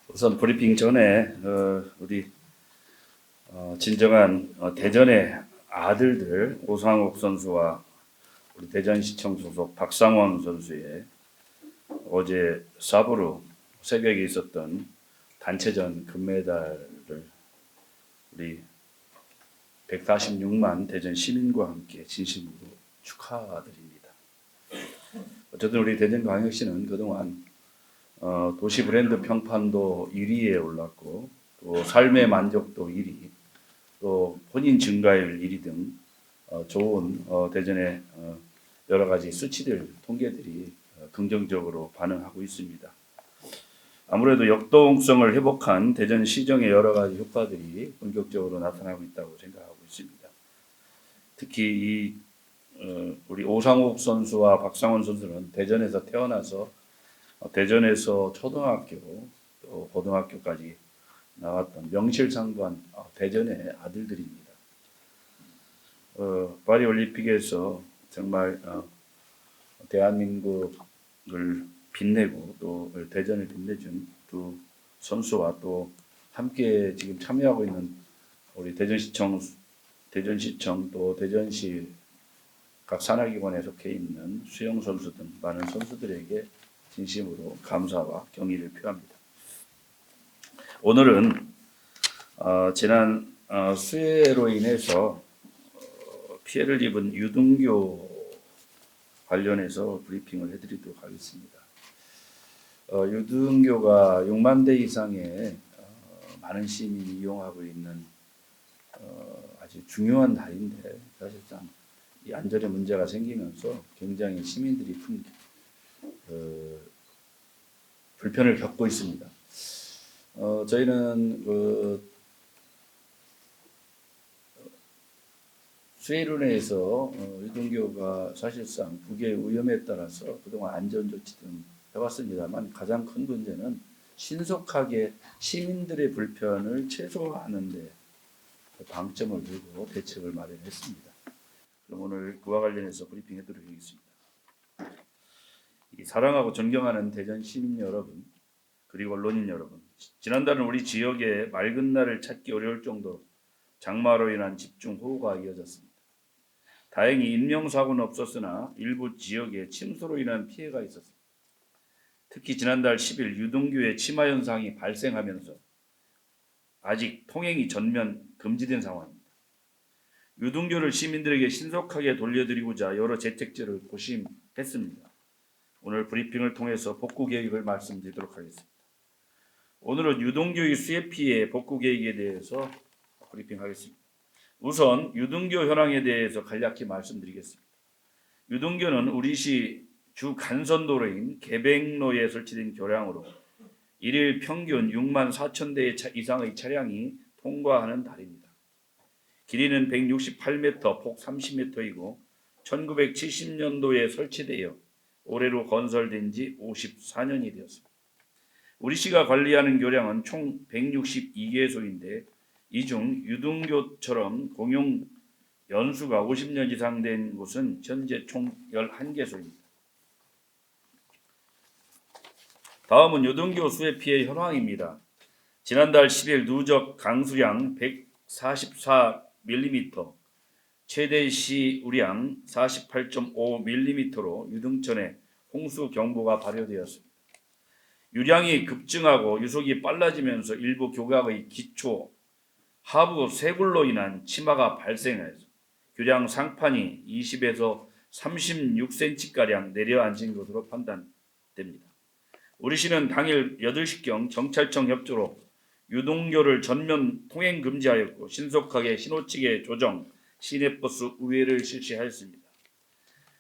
우선 브리핑 전에 우리 진정한 대전의 아들들 오상욱 선수와 우리 대전시청 소속 박상원 선수의 어제 사부로 새벽에 있었던 단체전 금메달을 우리 146만 대전 시민과 함께 진심으로 축하드립니다. 어쨌든 우리 대전광역시는 그동안 도시 브랜드 평판도 1위에 올랐고, 또 삶의 만족도 1위, 또 혼인 증가율 1위 등 좋은 대전의 여러 가지 수치들, 통계들이 긍정적으로 반응하고 있습니다. 아무래도 역동성을 회복한 대전 시정의 여러 가지 효과들이 본격적으로 나타나고 있다고 생각하고 있습니다. 특히 우리 오상욱 선수와 박상원 선수는 대전에서 태어나서 대전에서 초등학교 또 고등학교까지 나왔던 명실상부한 대전의 아들들입니다. 파리 올림픽에서 정말 대한민국을 빛내고 또 대전을 빛내준 두 선수와 또 함께 지금 참여하고 있는 우리 대전시청 또 대전시 각 산하기관에 속해 있는 수영 선수 등 많은 선수들에게 진심으로 감사와 경의를 표합니다. 오늘은 지난 수해로 인해서 피해를 입은 유등교 관련해서 브리핑을 해드리도록 하겠습니다. 유등교가 6만 대 이상의 많은 시민이 이용하고 있는 아주 중요한 다리인데, 사실상 이 안전에 문제가 생기면서 굉장히 시민들이 큰 불편을 겪고 있습니다. 저희는 수해로 인해서 유등교가 사실상 북의 위험에 따라서 그동안 안전조치 등 해왔습니다만, 가장 큰 문제는 신속하게 시민들의 불편을 최소화하는 데 방점을 두고 대책을 마련했습니다. 그럼 오늘 그와 관련해서 브리핑 해드리도록 하겠습니다. 사랑하고 존경하는 대전 시민 여러분, 그리고 언론인 여러분, 지난달은 우리 지역에 맑은 날을 찾기 어려울 정도로 장마로 인한 집중호우가 이어졌습니다. 다행히 인명사고는 없었으나 일부 지역에 침수로 인한 피해가 있었습니다. 특히 지난달 10일 유등교의 침하 현상이 발생하면서 아직 통행이 전면 금지된 상황입니다. 유등교를 시민들에게 신속하게 돌려드리고자 여러 대책들을 고심했습니다. 오늘 브리핑을 통해서 복구 계획을 말씀드리도록 하겠습니다. 오늘은 유등교의 수해 피해 복구 계획에 대해서 브리핑하겠습니다. 우선 유등교 현황에 대해서 간략히 말씀드리겠습니다. 유등교는 우리시 주 간선도로인 개백로에 설치된 교량으로 일일 평균 6만 4천 대 이상의 차량이 통과하는 다리입니다. 길이는 168m, 폭 30m이고 1970년도에 설치되어 올해로 건설된 지 54년이 되었습니다. 우리시가 관리하는 교량은 총 162개소인데 이 중 유등교처럼 공용 연수가 50년 이상 된 곳은 현재 총 11개소입니다. 다음은 유등교 수해 피해 현황입니다. 지난달 10일 누적 강수량 144mm, 최대 시우량 48.5mm로 유등천에 홍수경보가 발효되었습니다. 유량이 급증하고 유속이 빨라지면서 일부 교각의 기초, 하부 쇄굴로 인한 침하가 발생해서 교량 상판이 20에서 36cm가량 내려앉은 것으로 판단됩니다. 우리시는 당일 8시경 경찰청 협조로 유등교를 전면 통행 금지하였고 신속하게 신호체계 조정, 시내버스 우회를 실시하였습니다.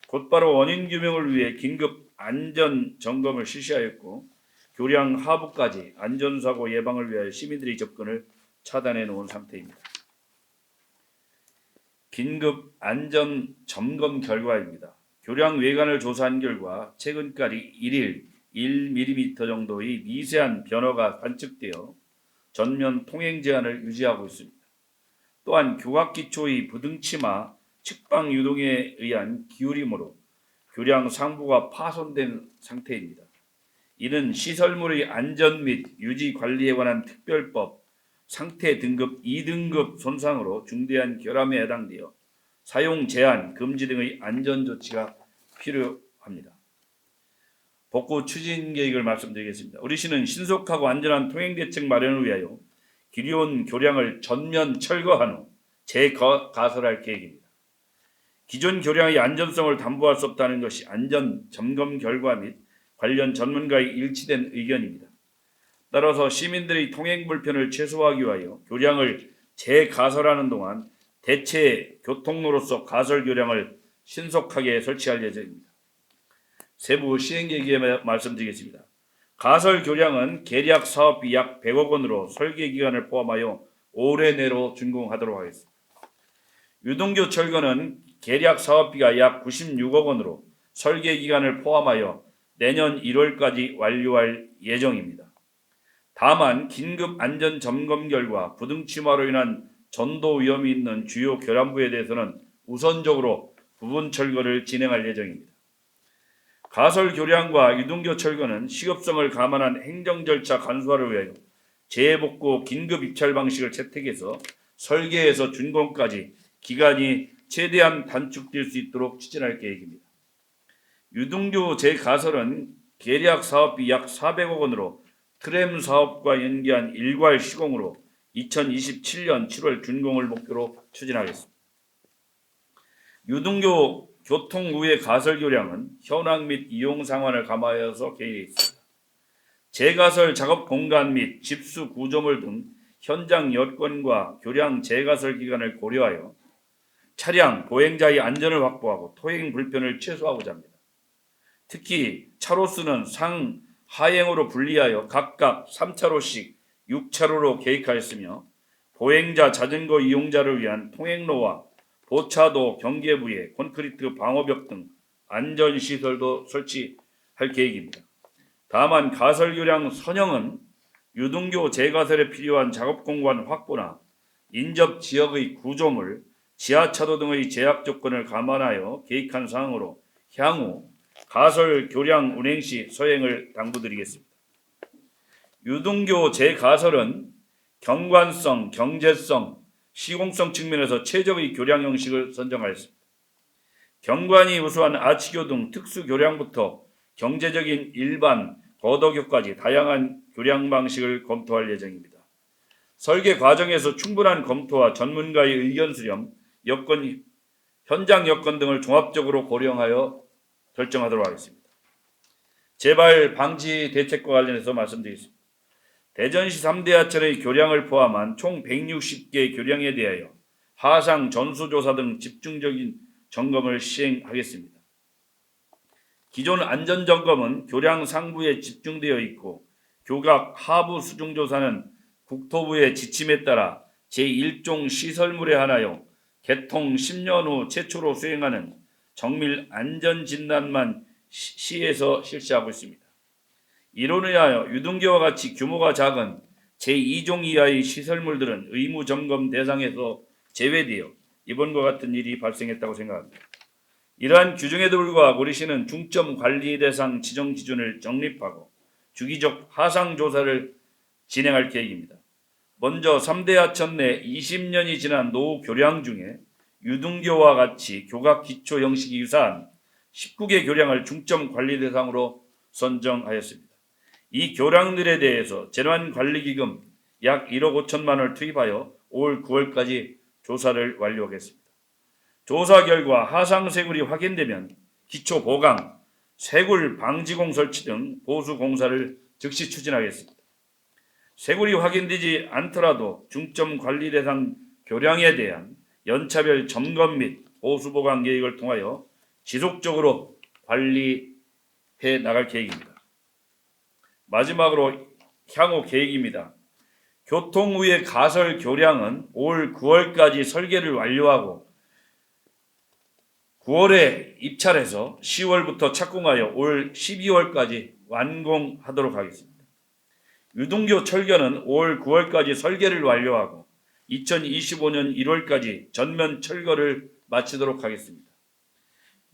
곧바로 원인 규명을 위해 긴급 안전 점검을 실시하였고 교량 하부까지 안전사고 예방을 위하여 시민들의 접근을 차단해 놓은 상태입니다. 긴급 안전 점검 결과입니다. 교량 외관을 조사한 결과 최근까지 1일 1mm 정도의 미세한 변화가 관측되어 전면 통행 제한을 유지하고 있습니다. 또한 교각 기초의 부등치마 측방 유동에 의한 기울임으로 교량 상부가 파손된 상태입니다. 이는 시설물의 안전 및 유지 관리에 관한 특별법 상태 등급 2등급 손상으로 중대한 결함에 해당되어 사용 제한, 금지 등의 안전 조치가 필요합니다. 복구 추진 계획을 말씀드리겠습니다. 우리 시는 신속하고 안전한 통행 대책 마련을 위하여 기존 교량을 전면 철거한 후 재가설할 계획입니다. 기존 교량의 안전성을 담보할 수 없다는 것이 안전 점검 결과 및 관련 전문가의 일치된 의견입니다. 따라서 시민들의 통행 불편을 최소화하기 위하여 교량을 재가설하는 동안 대체 교통로로서 가설 교량을 신속하게 설치할 예정입니다. 세부 시행 계획에 말씀드리겠습니다. 가설 교량은 계략 사업비 약 100억 원으로 설계 기간을 포함하여 올해 내로 준공하도록 하겠습니다. 유동교 철거는 계략 사업비가 약 96억 원으로 설계 기간을 포함하여 내년 1월까지 완료할 예정입니다. 다만 긴급 안전 점검 결과 부등침하로 인한 전도 위험이 있는 주요 교량부에 대해서는 우선적으로 부분 철거를 진행할 예정입니다. 가설 교량과 유동교 철거는 시급성을 감안한 행정 절차 간소화를 위하여 재복구 긴급 입찰 방식을 채택해서 설계에서 준공까지 기간이 최대한 단축될 수 있도록 추진할 계획입니다. 유동교 재가설은 계략 사업비 약 400억 원으로 트램 사업과 연계한 일괄 시공으로 2027년 7월 준공을 목표로 추진하겠습니다. 유동교 교통우회 가설 교량은 현황 및 이용 상황을 감안해서 계획해 있습니다. 재가설 작업 공간 및 집수 구조물 등 현장 여건과 교량 재가설 기간을 고려하여 차량, 보행자의 안전을 확보하고 통행 불편을 최소화하고자 합니다. 특히 차로수는 상, 하행으로 분리하여 각각 3차로씩 6차로로 계획하였으며 보행자, 자전거 이용자를 위한 통행로와 보차도 경계부에 콘크리트 방어벽 등 안전시설도 설치할 계획입니다. 다만 가설교량 선형은 유동교 재가설에 필요한 작업공간 확보나 인접 지역의 구조물, 지하차도 등의 제약 조건을 감안하여 계획한 사항으로 향후 가설 교량 운행 시 서행을 당부드리겠습니다. 유동교 재가설은 경관성, 경제성, 시공성 측면에서 최적의 교량 형식을 선정하였습니다. 경관이 우수한 아치교 등 특수 교량부터 경제적인 일반, 고도교까지 다양한 교량 방식을 검토할 예정입니다. 설계 과정에서 충분한 검토와 전문가의 의견 수렴, 여건, 현장 여건 등을 종합적으로 고려하여 결정하도록 하겠습니다. 재발 방지 대책과 관련해서 말씀드리겠습니다. 대전시 3대하천의 교량을 포함한 총 160개 교량에 대하여 하상 전수조사 등 집중적인 점검을 시행하겠습니다. 기존 안전점검은 교량 상부에 집중되어 있고 교각 하부 수중조사는 국토부의 지침에 따라 제1종 시설물에 한하여 개통 10년 후 최초로 수행하는 정밀 안전진단만 시에서 실시하고 있습니다. 이론에 의하여 유동교와 같이 규모가 작은 제2종 이하의 시설물들은 의무점검 대상에서 제외되어 이번과 같은 일이 발생했다고 생각합니다. 이러한 규정에도 불구하고 우리 시는 중점 관리 대상 지정 기준을 정립하고 주기적 하상 조사를 진행할 계획입니다. 먼저 3대 하천 내 20년이 지난 노후 교량 중에 유동교와 같이 교각 기초 형식이 유사한 19개 교량을 중점 관리 대상으로 선정하였습니다. 이 교량들에 대해서 재난관리기금 약 1억 5천만 원을 투입하여 올 9월까지 조사를 완료하겠습니다. 조사 결과 하상 쇄골이 확인되면 기초 보강, 쇄골 방지공 설치 등 보수 공사를 즉시 추진하겠습니다. 쇄골이 확인되지 않더라도 중점 관리 대상 교량에 대한 연차별 점검 및 보수 보강 계획을 통하여 지속적으로 관리해 나갈 계획입니다. 마지막으로 향후 계획입니다. 교통우회 가설 교량은 올 9월까지 설계를 완료하고 9월에 입찰해서 10월부터 착공하여 올 12월까지 완공하도록 하겠습니다. 유동교 철거는 올 9월까지 설계를 완료하고 2025년 1월까지 전면 철거를 마치도록 하겠습니다.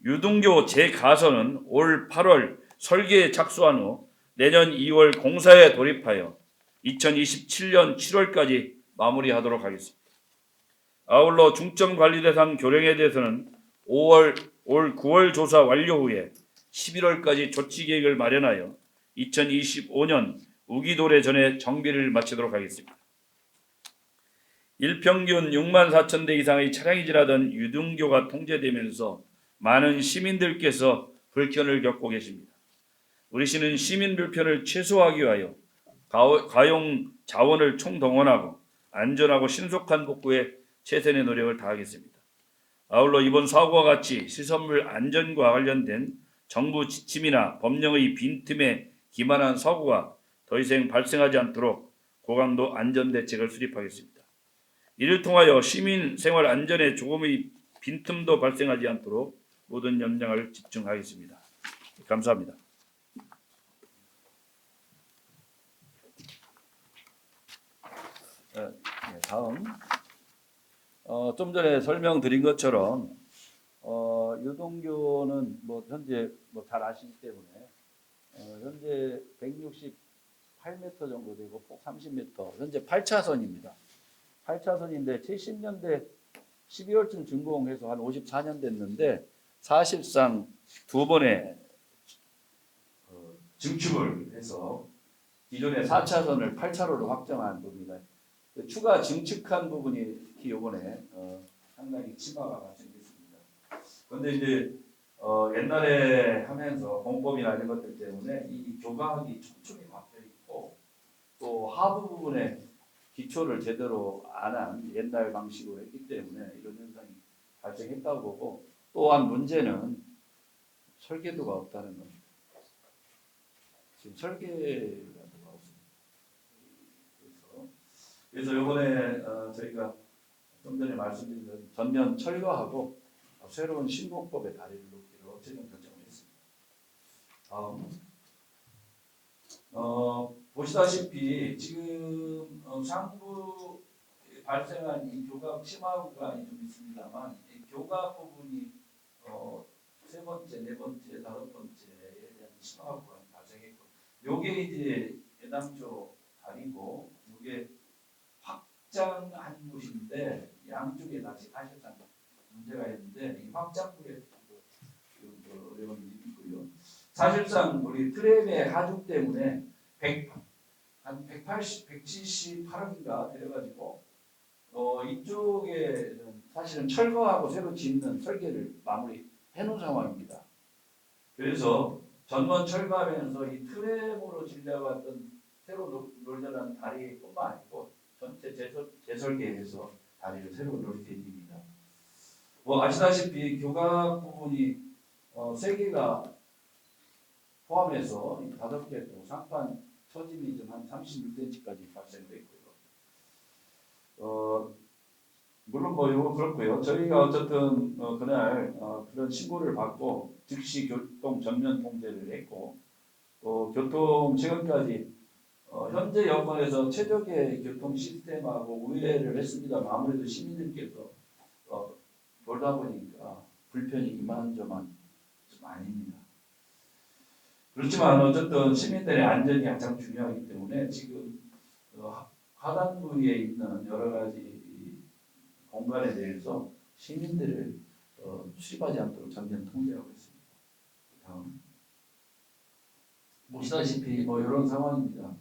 유등교 재가설은 올 8월 설계에 착수한 후 내년 2월 공사에 돌입하여 2027년 7월까지 마무리하도록 하겠습니다. 아울러 중점관리대상 교량에 대해서는 올 9월 조사 완료 후에 11월까지 조치계획을 마련하여 2025년 우기도래 전에 정비를 마치도록 하겠습니다. 일평균 6만 4천 대 이상의 차량이 지나던 유등교가 통제되면서 많은 시민들께서 불편을 겪고 계십니다. 우리 시는 시민 불편을 최소화하기 위하여 가용 자원을 총동원하고 안전하고 신속한 복구에 최선의 노력을 다하겠습니다. 아울러 이번 사고와 같이 시설물 안전과 관련된 정부 지침이나 법령의 빈틈에 기만한 사고가 더 이상 발생하지 않도록 고강도 안전대책을 수립하겠습니다. 이를 통하여 시민 생활 안전에 조금의 빈틈도 발생하지 않도록 모든 역량을 집중하겠습니다. 감사합니다. 다음 좀 전에 설명드린 것처럼 유동교는 현재 잘 아시기 때문에 현재 168m 정도 되고 폭 30m, 현재 8차선입니다. 8차선인데 70년대 12월쯤 준공해서 한 54년 됐는데 사실상 두 번의 증축을 해서 기존의 4차선을 8차로로 확정한 부분입니다. 추가 증축한 부분이 특히 이번에 상당히 치마가 발생했습니다. 그런데 이제 옛날에 하면서 공법이나 이런 것들 때문에 이 교각이 촘촘히 박혀 있고 또 하부 부분에 기초를 제대로 안 한 옛날 방식으로 했기 때문에 이런 현상이 발생했다고 보고, 또한 문제는 설계도가 없다는 겁니다. 지금 설계가 없습니다. 그래서 이번에 저희가 좀 전에 말씀드린 전면 철거하고 새로운 신공법의 다리를 놓기로 최종 결정을 했습니다. 다음 보시다시피 지금 상부 발생한 이 교각 치마 구간이 좀 있습니다만 이 교각 부분이 세 번째, 네 번째, 다섯 번째에 대한 치마 구간이 발생했고, 요게 이제 예당초 다리고 요게 확장한 곳인데 양쪽에 다시 사실상 문제가 있는데 이 확장부에 어려움이 있고요. 사실상 우리 트램의 하중 때문에 한 178억인가 돼가지고 이쪽에 사실은 철거하고 새로 짓는 설계를 마무리해 놓은 상황입니다. 그래서 전원 철거하면서 이 트램으로 질려갔던 새로 놀려는 다리뿐만 아니고 전체 재설계해서 다리를 새로 놓을 계획입니다. 아시다시피 교각 부분이 3개가 포함해서 5개 또 상판 처짐이 좀 한 36cm까지 발생됐고요. 물론 이거 그렇고요. 저희가 어쨌든 그날 그런 신고를 받고 즉시 교통 전면 통제를 했고, 또 교통 지금까지 현재 여건에서 최적의 교통 시스템하고 우회를 했습니다만 아무래도 시민들께서 돌다 보니까 불편이 이만저만 좀 아닙니다. 그렇지만 어쨌든 시민들의 안전이 가장 중요하기 때문에 지금 하단부에 있는 여러 가지 공간에 대해서 시민들을 출입하지 않도록 전면 통제하고 있습니다. 다음 보시다시피 이런 상황입니다.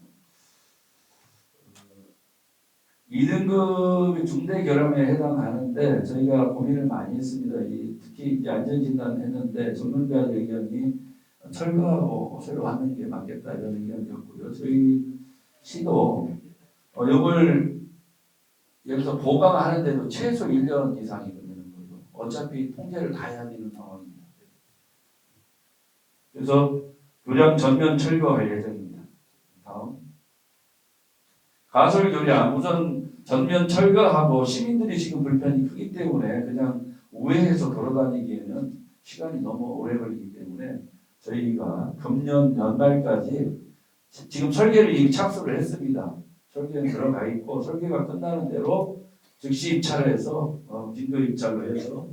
2등급이 중대 결함에 해당하는데 저희가 고민을 많이 했습니다. 특히 이제 안전진단을 했는데 전문가의 의견이 철거하고 새로 하는 게 맞겠다 이런 의견이었고요. 저희 시도 이걸 여기서 보강하는데도 최소 1년 이상이 걸리는 거죠. 어차피 통제를 다 해야 되는 상황입니다. 그래서 교량 전면 철거할 예정입니다. 다음 가설 교량 우선 전면 철거하고 시민들이 지금 불편이 크기 때문에 그냥 우회해서 돌아다니기에는 시간이 너무 오래 걸리기 때문에 저희가 금년 연말까지 지금 설계를 이미 착수를 했습니다. 설계는 들어가 있고 설계가 끝나는 대로 즉시 입찰을 해서 빈도 입찰로 해서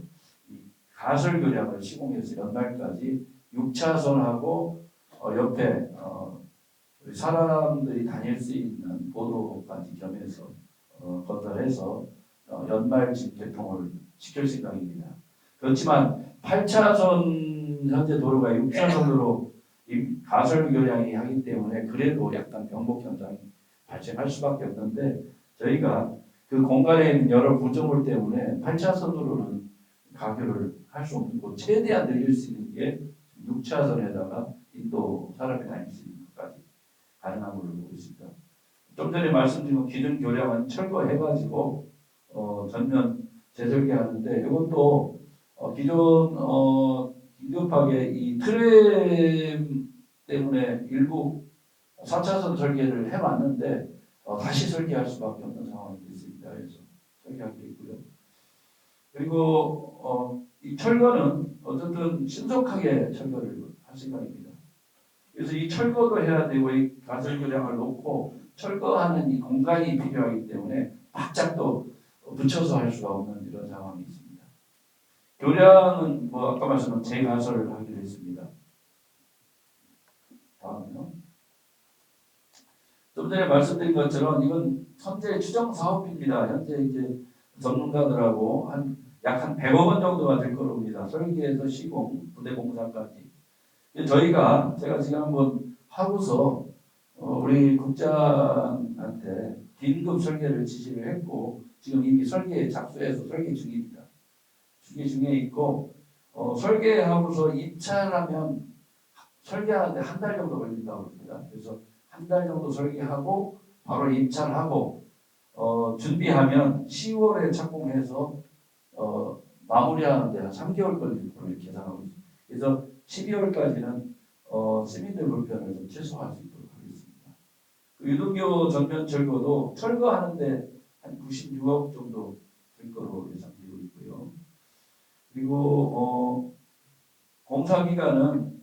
가설교량을 시공해서 연말까지 6차선하고 옆에 사람들이 다닐 수 있는 보도까지 겸해서 건설해서 연말쯤 개통을 시킬 생각입니다. 그렇지만 8차선 현재 도로가 6차선으로 가설 교량이 하기 때문에 그래도 약간 병목 현상이 발생할 수밖에 없는데 저희가 그 공간에 있는 여러 구조물 때문에 8차선으로는 가교를 할 수 없는 거 최대한 늘릴 수 있는 게 6차선에다가 인도 사람이 다닐 수 있는 것까지 가능한 걸로 보고 있습니다. 좀 전에 말씀드린 기존 교량은 철거해가지고 전면 재설계하는데 이것도 기존 긴급하게 이 트램 때문에 일부 4차선 설계를 해왔는데 다시 설계할 수밖에 없는 상황이 있습니다. 그래서 설계하게 있고요. 그리고 이 철거는 어쨌든 신속하게 철거를 할 생각입니다. 그래서 이 철거도 해야 되고 이 가설 교량을 놓고 철거하는 이 공간이 필요하기 때문에 바짝 또 붙여서 할 수가 없는 이런 상황이 있습니다. 교량은 아까 말씀한 재가설을 하기로 했습니다. 다음은요. 좀 전에 말씀드린 것처럼 이건 현재 추정 사업입니다. 현재 이제 전문가들하고 약 100억 원 정도가 될 거로 봅니다. 설계에서 시공, 부대 공사까지. 제가 지금 한번 하고서 우리 국장한테 긴급 설계를 지시를 했고 지금 이미 설계에 착수해서 설계 중입니다. 설계 중에 있고 설계하고서 입찰하면 설계하는데 한 달 정도 걸린다고 합니다. 그래서 한 달 정도 설계하고 바로 입찰하고 준비하면 10월에 착공해서 마무리하는 데 한 3개월 걸릴 걸로 계산하고 있습니다. 그래서 12월까지는 시민들 불편을 좀 최소화할 수 있도록 하겠습니다. 그 유동교 전면 철거도 철거하는데 한 96억 정도 될 거로 예상되고 있고요. 그리고 공사 기간은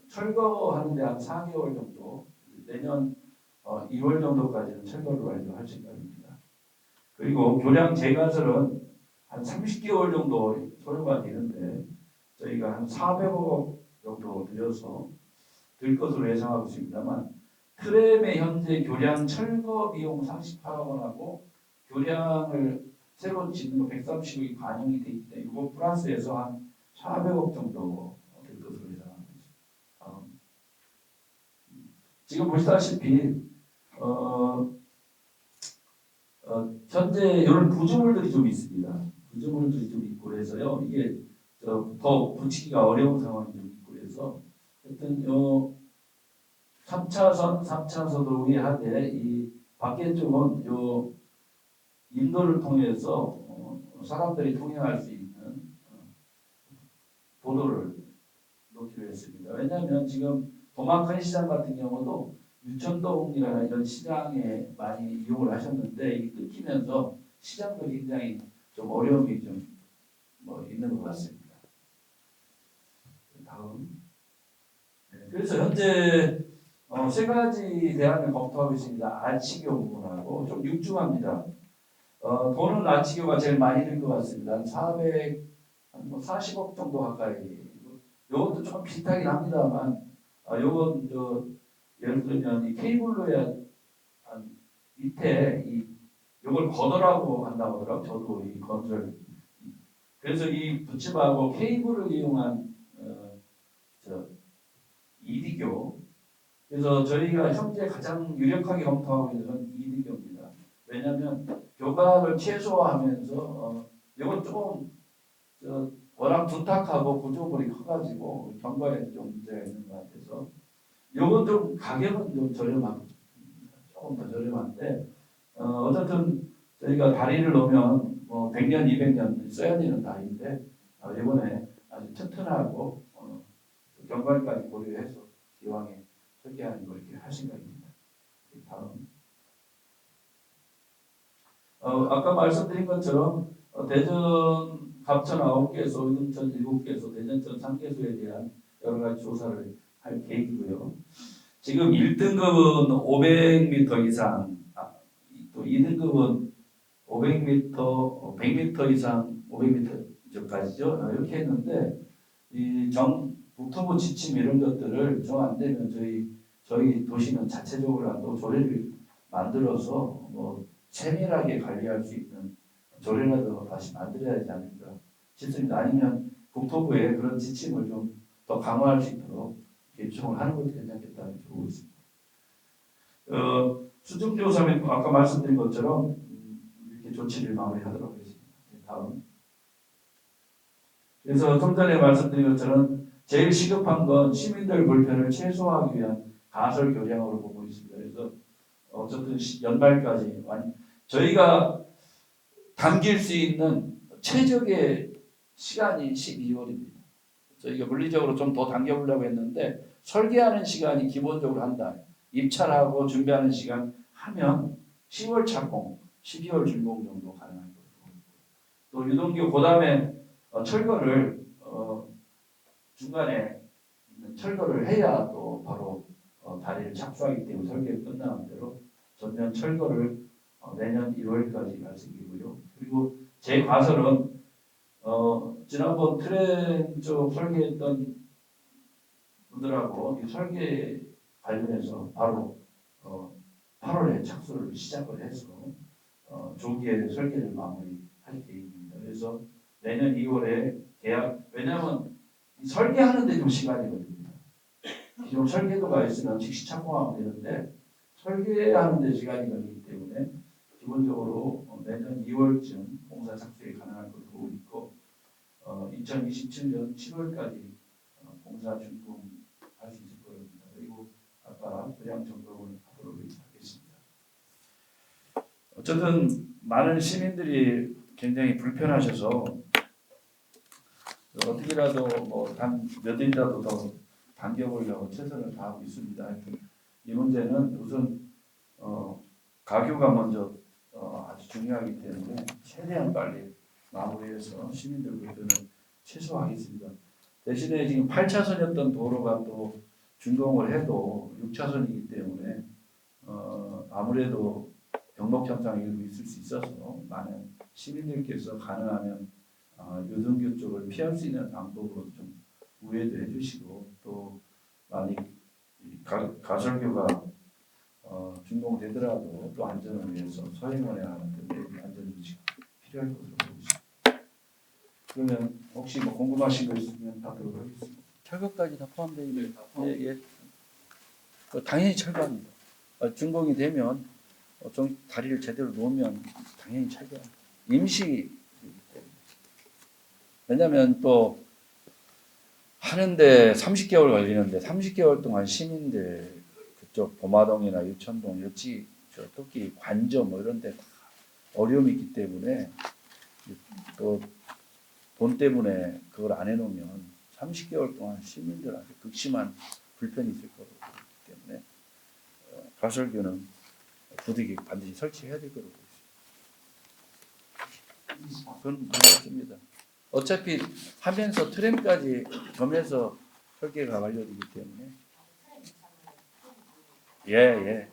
철거하는데 한 4개월 정도, 내년 2월 정도까지는 철거를 완료할 생각입니다. 그리고 교량 재가설은 한 30개월 정도 소요가 되는데 저희가 한 400억 정도 들여서 들 것으로 예상하고 있습니다만 트램의 현재 교량 철거 비용 38억 원하고 교량을 새로 짓는 거 130억이 반영이 돼 있기 때문에 이거 플러스해서 한 400억 정도 될 것으로 예상하고 있습니다. 지금 보시다시피 현재 이런 구조물들이 좀 있습니다. 구조물들이 좀 있고 그래서요. 이게 더 붙이기가 어려운 상황이 좀 있고 그래서 하여튼 3차선, 4차선으로 위하되 이 밖에 쪽은 인도를 통해서 사람들이 통행할 수 있는 도로를 놓기로 했습니다. 왜냐하면 지금 도마큰 시장 같은 경우도 유천동이라는 이런 시장에 많이 이용을 하셨는데 이게 끊기면서 시장도 굉장히 좀 어려움이 좀 있는 것 같습니다. 다음. 그래서 현재 세 가지 대안을 검토하고 있습니다. 아치교 부분하고 좀 육중합니다. 돈은 아치교가 제일 많이 들 것 같습니다. 한 40억 정도 가까이. 이것도 조금 비슷하긴 합니다만, 요건 예를 들면 이 케이블로야 밑에 요걸 걷어라고 한다고 하더라고요. 저도 이 건설. 그래서 이 부침하고 케이블을 이용한 이디교. 그래서 저희가 현재 가장 유력하게 검토하고 있는 건 이디교입니다. 왜냐하면 교각을 최소화하면서 이건 조금 워낙 둔탁하고 구조물이 커가지고 경과에 좀 문제가 있는 것 같아서 이건 좀 가격은 좀 저렴한 조금 더 저렴한데 어쨌든 저희가 다리를 놓으면 100년, 200년 써야 되는 다리인데 이번에 아주 튼튼하고 경과까지 고려해서 기왕에 설계하는 걸 이렇게 할 생각입니다. 다음. 아까 말씀드린 것처럼 대전 갑천 9개소, 의등천 7개소, 대전천 3개소에 대한 여러 가지 조사를 할 계획이고요. 지금 1등급은 500m 이상, 또 2등급은 500m, 100m 이상, 500m 저까지죠. 이렇게 했는데 국토부 지침 이런 것들을 정 안 되면 저희 도시는 자체적으로 또 조례를 만들어서 뭐 세밀하게 관리할 수 있는 조례라도 다시 만들어야 되지 않을까 싶습니다. 아니면 국토부에 그런 지침을 좀 더 강화할 수 있도록 요청을 하는 것도 괜찮겠다 이렇게 보고 있습니다. 수중조사 및 아까 말씀드린 것처럼 이렇게 조치를 마무리하도록 하겠습니다. 다음. 그래서 좀 전에 말씀드린 것처럼 제일 시급한 건 시민들 불편을 최소화하기 위한 가설 교량으로 보고 있습니다. 그래서 어쨌든 연말까지 저희가 당길 수 있는 최적의 시간이 12월입니다. 저희가 물리적으로 좀 더 당겨보려고 했는데 설계하는 시간이 기본적으로 한 달, 입찰하고 준비하는 시간 하면 10월 착공, 12월 준공 정도 가능할 것으로 또 유동규 그다음에 철거를 중간에 철거를 해야 또 바로 다리를 착수하기 때문에 설계가 끝나는 대로 전면 철거를 내년 1월까지 할 생기고요. 그리고 제 가설은 지난번 트램 쪽 설계했던 분들하고 이 설계 관련해서 바로 8월에 착수를 시작을 해서 조기에 설계를 마무리할 계획입니다. 그래서 내년 2월에 계약, 왜냐하면 설계하는데 좀 시간이 걸립니다. 기존 설계도가 있으면 즉시 착공하면 되는데 설계하는데 시간이 걸리기 때문에 기본적으로 내년 2월쯤 공사 착수가 가능할 것으로 보고 있고 2027년 7월까지 공사 준공할 수 있을 겁니다. 그리고 아까 분양 점검을 하도록 하겠습니다. 어쨌든 많은 시민들이 굉장히 불편하셔서 어떻게라도 몇 일이라도 더 당겨보려고 최선을 다하고 있습니다. 이 문제는 우선 가교가 먼저 아주 중요하기 때문에 최대한 빨리 마무리해서 시민들 불편을 최소화하겠습니다. 대신에 지금 8차선이었던 도로가 또 준공을 해도 6차선이기 때문에 아무래도 병목 현상이 일부 있을 수 있어서 많은 시민들께서 가능하면 유동규 쪽을 피할 수 있는 방법으로 좀 우회도 해주시고 또 만약 가설교가 준공되더라도 또 안전을 위해서 서행원에 하는 안전조치가 필요할 것으로 보고 있습니다. 그러면 혹시 궁금하신 거 있으면 받도록 하겠습니다. 철거까지 다 포함되어 있는 예. 당연히 철거합니다. 준공이 되면 좀 다리를 제대로 놓으면 당연히 철거합니다. 임시. 왜냐하면 또 하는데 30개월 걸리는데 30개월 동안 시민들 그쪽 보마동이나 유천동, 여치, 특히 관저 이런 데 다 어려움이 있기 때문에 또 돈 때문에 그걸 안 해놓으면 30개월 동안 시민들한테 극심한 불편이 있을 거기 때문에 가설교는 부득이 반드시 설치해야 될 거라고 보겠습니다. 그건 그렇습니다. 어차피 하면서 트램까지 겸해서 설계가 완료되기 때문에 예.